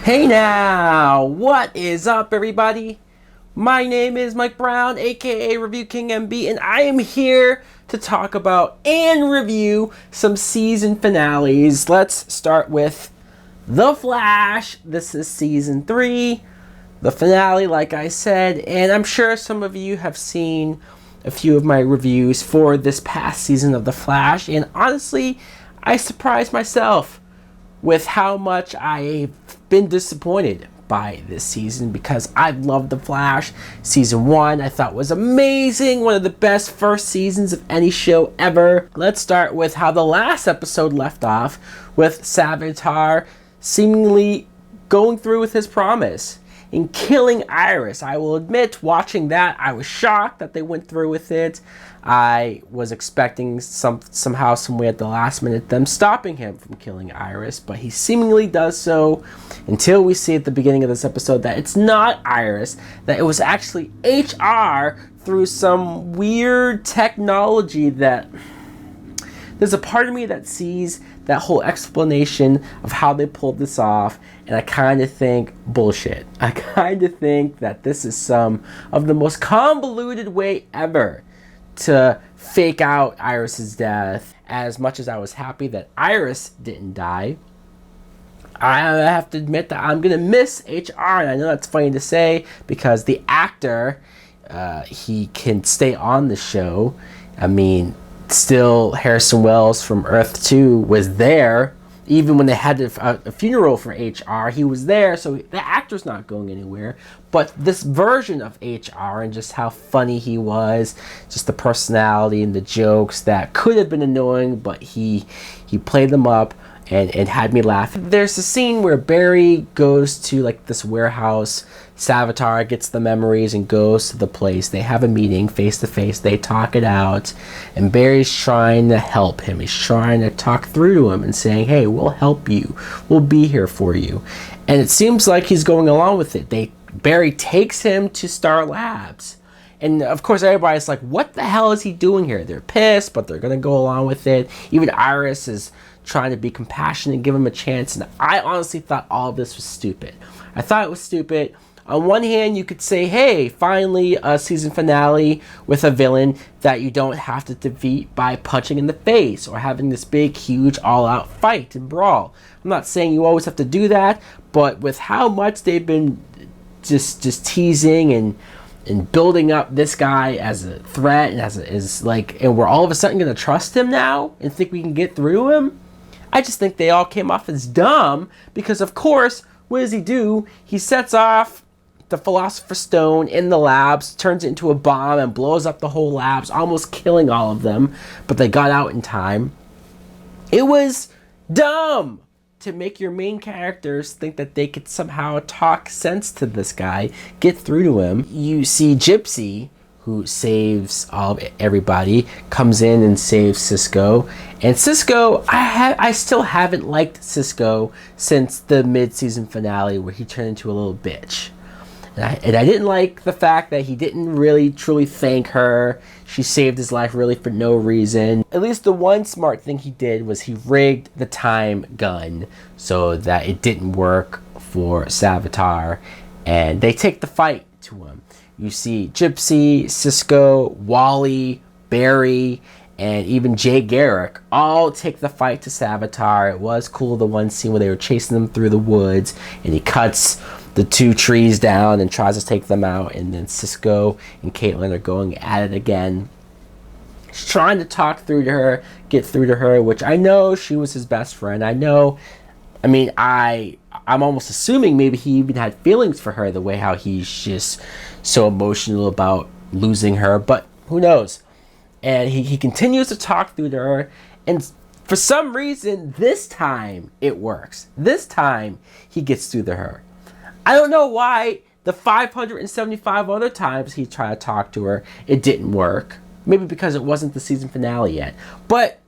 Hey now, what is up everybody? My name is Mike Brown, aka ReviewKingMB, and I am here to talk about and review some season finales. Let's start with The Flash. This is season 3, the finale like I said, and I'm sure some of you have seen a few of my reviews for this past season of The Flash, and honestly, I surprised myself with how much I've been disappointed by this season because I loved The Flash. Season 1 I thought was amazing, one of the best first seasons of any show ever. Let's start with how the last episode left off, with Savitar seemingly going through with his promise and killing Iris. I will admit, watching that, I was shocked that they went through with it. I was expecting somehow, some way at the last minute, them stopping him from killing Iris, but he seemingly does so until we see at the beginning of this episode that it's not Iris, that it was actually HR through some weird technology that... There's a part of me that sees that whole explanation of how they pulled this off, and I kind of think bullshit. I kind of think that this is some of the most convoluted way ever to fake out Iris's death. As much as I was happy that Iris didn't die, I have to admit that I'm gonna miss HR, and I know that's funny to say because the actor, he can stay on the show. I mean, still Harrison Wells from Earth 2 was there. Even when they had a funeral for HR, he was there, so the actor's not going anywhere. But this version of HR and just how funny he was, just the personality and the jokes that could have been annoying, but he played them up and had me laugh. There's a scene where Barry goes to like this warehouse. Savitar gets the memories and goes to the place. They have a meeting face to face. They talk it out, and Barry's trying to help him. He's trying to talk through to him and saying, hey, we'll help you. We'll be here for you. And it seems like he's going along with it. Barry takes him to Star Labs. And of course, everybody's like, what the hell is he doing here? They're pissed, but they're going to go along with it. Even Iris is trying to be compassionate and give him a chance. And I honestly thought all of this was stupid. I thought it was stupid. On one hand, you could say, hey, finally a season finale with a villain that you don't have to defeat by punching in the face or having this big, huge, all-out fight and brawl. I'm not saying you always have to do that, but with how much they've been just teasing and building up this guy as a threat and and we're all of a sudden going to trust him now and think we can get through him, I just think they all came off as dumb because, of course, what does he do? He sets off the Philosopher's Stone in the labs, turns it into a bomb and blows up the whole labs, almost killing all of them, but they got out in time. It was dumb to make your main characters think that they could somehow talk sense to this guy, get through to him. You see Gypsy, who saves everybody, comes in and saves Cisco. And Cisco, I still haven't liked Cisco since the mid-season finale where he turned into a little bitch. And I didn't like the fact that he didn't really truly thank her. She saved his life really for no reason. At least the one smart thing he did was he rigged the time gun so that it didn't work for Savitar. And they take the fight to him. You see Gypsy, Cisco, Wally, Barry, and even Jay Garrick all take the fight to Savitar. It was cool, the one scene where they were chasing them through the woods and he cuts the 2 trees down and tries to take them out, and then Cisco and Caitlin are going at it again. He's trying to talk through to her, get through to her, which I know she was his best friend. I'm almost assuming maybe he even had feelings for her, the way how he's just so emotional about losing her, but who knows. And he continues to talk through to her, and for some reason, this time it works. This time he gets through to her. I don't know why the 575 other times he tried to talk to her, it didn't work. Maybe because it wasn't the season finale yet. But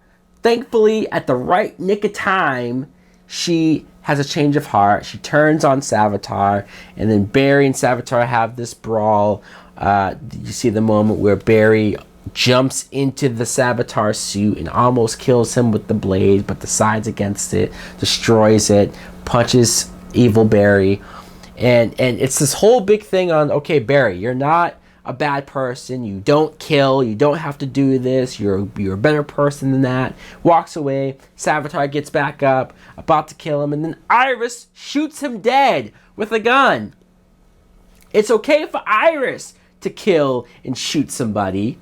thankfully, at the right nick of time, she has a change of heart. She turns on Savitar, and then Barry and Savitar have this brawl. You see the moment where Barry jumps into the Savitar suit and almost kills him with the blade, but decides against it, destroys it, punches evil Barry. And it's this whole big thing on, okay, Barry, you're not a bad person. You don't kill. You don't have to do this. You're a better person than that. Walks away. Savitar gets back up, about to kill him, and then Iris shoots him dead with a gun. It's okay for Iris to kill and shoot somebody,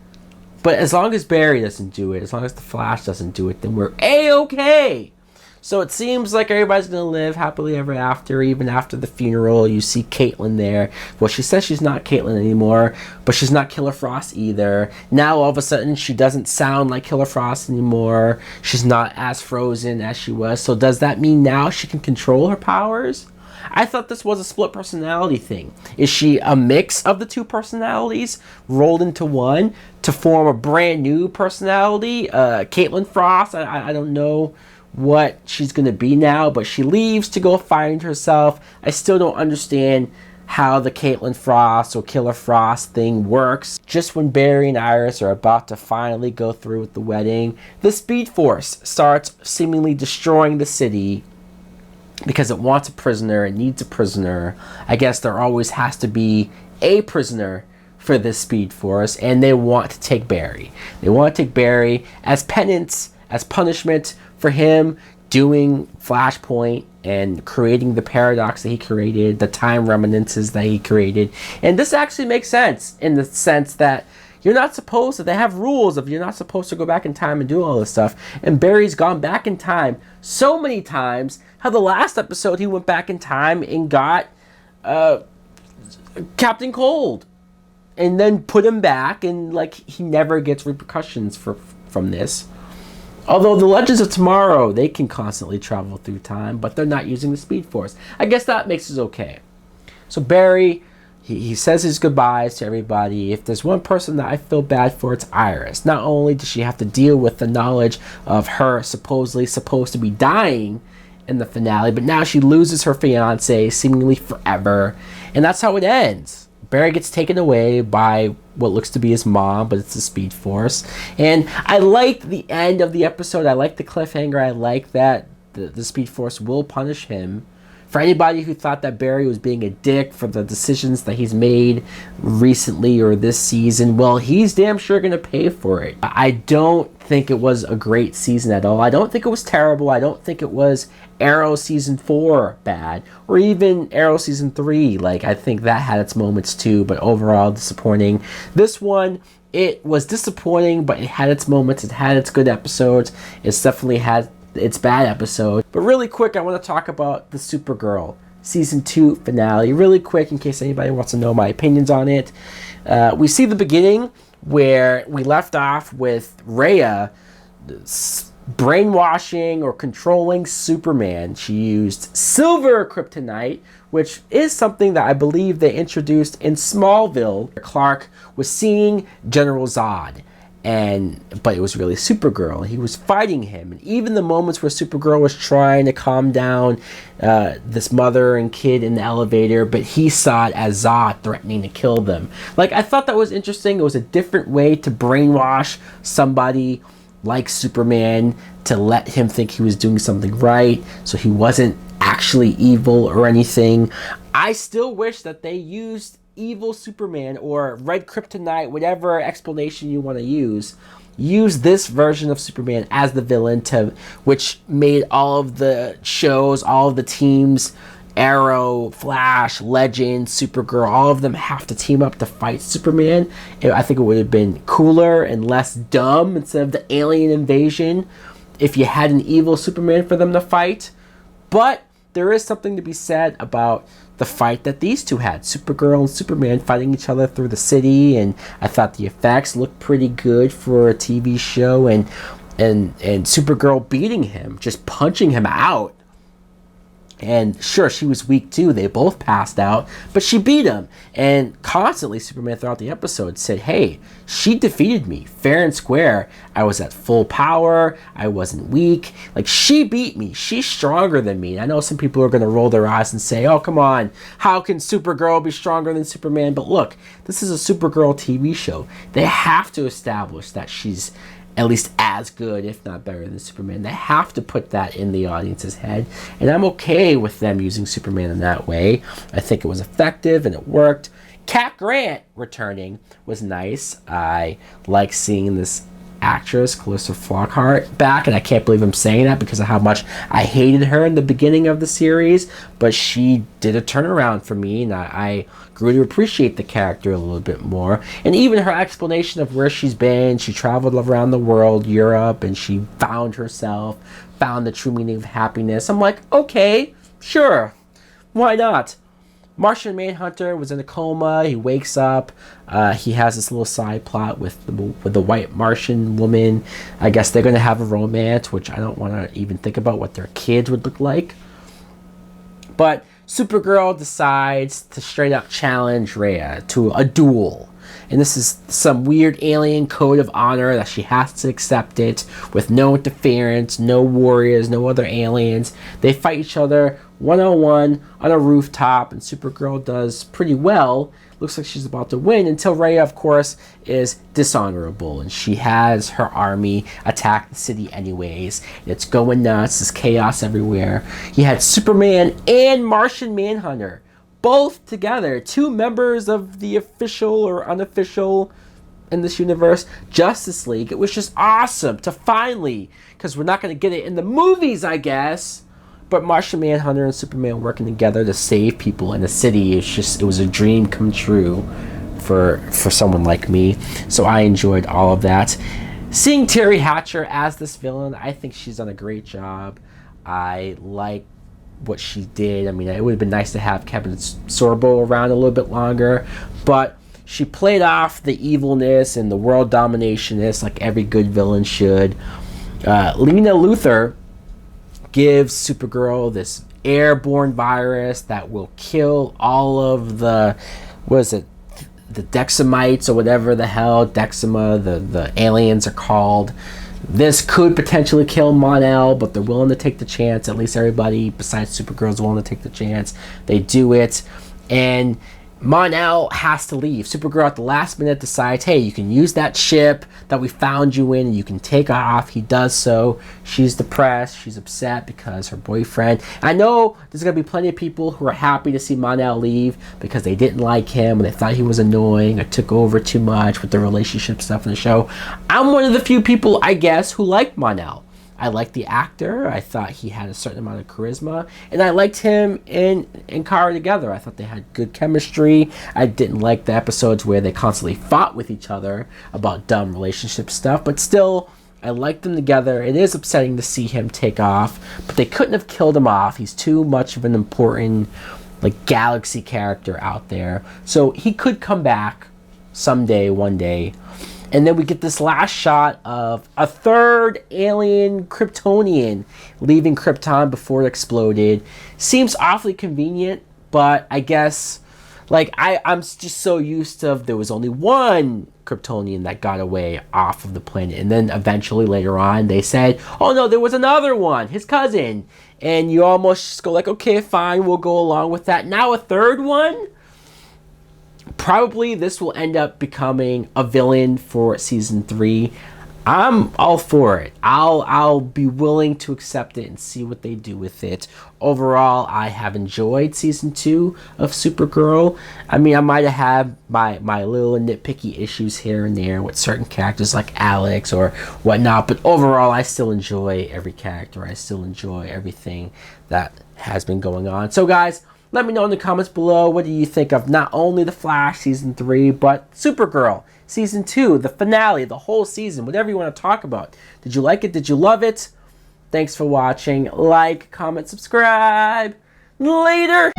but as long as Barry doesn't do it, as long as the Flash doesn't do it, then we're A-okay. So it seems like everybody's going to live happily ever after. Even after the funeral, you see Caitlin there. Well, she says she's not Caitlin anymore, but she's not Killer Frost either. Now, all of a sudden, she doesn't sound like Killer Frost anymore. She's not as frozen as she was. So does that mean now she can control her powers? I thought this was a split personality thing. Is she a mix of the two personalities rolled into one to form a brand new personality? Caitlin Frost, I don't know what she's going to be now, but she leaves to go find herself. I still don't understand how the Caitlin Frost or Killer Frost thing works. Just when Barry and Iris are about to finally go through with the wedding, the Speed Force starts seemingly destroying the city because it wants a prisoner, it needs a prisoner. I guess there always has to be a prisoner for this Speed Force, and they want to take Barry. They want to take Barry as penance, as punishment for him doing Flashpoint and creating the paradox that he created, the time reminiscences that he created. And this actually makes sense in the sense that you're not supposed to, they have rules of you're not supposed to go back in time and do all this stuff. And Barry's gone back in time so many times. How the last episode he went back in time and got Captain Cold and then put him back, and like he never gets repercussions from this. Although the Legends of Tomorrow, they can constantly travel through time, but they're not using the Speed Force. I guess that makes it okay. So Barry, he says his goodbyes to everybody. If there's one person that I feel bad for, it's Iris. Not only does she have to deal with the knowledge of her supposedly supposed to be dying in the finale, but now she loses her fiance seemingly forever. And that's how it ends. Barry gets taken away by what looks to be his mom, but it's the Speed Force. And I liked the end of the episode. I like the cliffhanger. I like that the Speed Force will punish him. For anybody who thought that Barry was being a dick for the decisions that he's made recently or this season, well, he's damn sure going to pay for it. I don't think it was a great season at all. I don't think it was terrible. I don't think it was Arrow Season 4 bad, or even Arrow Season 3. Like, I think that had its moments too, but overall disappointing. This one, it was disappointing, but it had its moments. It had its good episodes. It's definitely had its bad episode. But really quick, I want to talk about the Supergirl Season 2 finale. Really quick, in case anybody wants to know my opinions on it. We see the beginning where we left off with Rhea brainwashing or controlling Superman. She used silver kryptonite, which is something that I believe they introduced in Smallville. Clark was seeing General Zod, but it was really Supergirl. He was fighting him, and even the moments where Supergirl was trying to calm down this mother and kid in the elevator, but he saw it as Zod threatening to kill them. Like, I thought that was interesting. It was a different way to brainwash somebody like Superman to let him think he was doing something right, so he wasn't actually evil or anything. I still wish that they used evil Superman or red kryptonite, whatever explanation you want to use this version of Superman as the villain, which made all of the shows, all of the teams, Arrow, Flash, Legend, Supergirl, all of them have to team up to fight Superman. I think it would have been cooler and less dumb instead of the alien invasion if you had an evil Superman for them to fight. But there is something to be said about the fight that these two had, Supergirl and Superman fighting each other through the city, and I thought the effects looked pretty good for a TV show, and Supergirl beating him, just punching him out. And sure, she was weak too. They both passed out, but she beat him. And constantly, Superman throughout the episode said, hey, she defeated me fair and square. I was at full power. I wasn't weak. Like, she beat me. She's stronger than me. And I know some people are going to roll their eyes and say, oh, come on. How can Supergirl be stronger than Superman? But look, this is a Supergirl TV show. They have to establish that she's at least as good, if not better than Superman. They have to put that in the audience's head, and I'm okay with them using Superman in that way. I think it was effective and it worked. Cat Grant returning was nice. I like seeing this actress, Calista Flockhart, back, and I can't believe I'm saying that because of how much I hated her in the beginning of the series, but she did a turnaround for me, and I grew to appreciate the character a little bit more. And even her explanation of where she's been, she traveled around the world, Europe, and she found herself, found the true meaning of happiness. I'm like, okay, sure, why not? Martian Manhunter was in a coma. He wakes up. He has this little side plot with the white Martian woman. I guess they're going to have a romance, which I don't want to even think about what their kids would look like. But Supergirl decides to straight up challenge Rhea to a duel. And this is some weird alien code of honor that she has to accept it with no interference, no warriors, no other aliens. They fight each other one-on-one on a rooftop, and Supergirl does pretty well. Looks like she's about to win until Rhea, of course, is dishonorable, and she has her army attack the city anyways. It's going nuts. There's chaos everywhere. You had Superman and Martian Manhunter both together, two members of the official or unofficial, in this universe, Justice League. It was just awesome to finally, because we're not going to get it in the movies, I guess, but Martian Manhunter and Superman working together to save people in the city. It was a dream come true for someone like me. So I enjoyed all of that. Seeing Terry Hatcher as this villain, I think she's done a great job. I like what she did. I mean, it would have been nice to have Kevin Sorbo around a little bit longer, but she played off the evilness and the world dominationist like every good villain should. Lena Luthor gives Supergirl this airborne virus that will kill all of the, the Dexamites or whatever the hell, Dexama, the aliens are called. This could potentially kill Mon-El, but they're willing to take the chance. At least everybody besides Supergirl is willing to take the chance. They do it, and Mon-El has to leave. Supergirl at the last minute decides, hey, you can use that ship that we found you in and you can take off. He does so. She's depressed. She's upset because her boyfriend... I know there's going to be plenty of people who are happy to see Mon-El leave because they didn't like him and they thought he was annoying or took over too much with the relationship stuff in the show. I'm one of the few people, I guess, who like Mon-El. I liked the actor. I thought he had a certain amount of charisma. And I liked him and Kara together. I thought they had good chemistry. I didn't like the episodes where they constantly fought with each other about dumb relationship stuff. But still, I liked them together. It is upsetting to see him take off. But they couldn't have killed him off. He's too much of an important galaxy character out there. So he could come back someday, one day. And then we get this last shot of a third alien Kryptonian leaving Krypton before it exploded. Seems awfully convenient, but I guess, I'm just so used to there was only one Kryptonian that got away off of the planet. And then eventually later on they said, oh no, there was another one, his cousin. And you almost just go okay, fine, we'll go along with that. Now a third one? Probably this will end up becoming a villain for season 3. I'm all for it. I'll be willing to accept it and see what they do with it. Overall, I have enjoyed season 2 of Supergirl. I mean, I might have had my little nitpicky issues here and there with certain characters like Alex or whatnot, but overall, I still enjoy every character. I still enjoy everything that has been going on. So, guys, let me know in the comments below, what do you think of not only The Flash Season 3, but Supergirl Season 2, the finale, the whole season, whatever you want to talk about. Did you like it? Did you love it? Thanks for watching. Like, comment, subscribe. Later!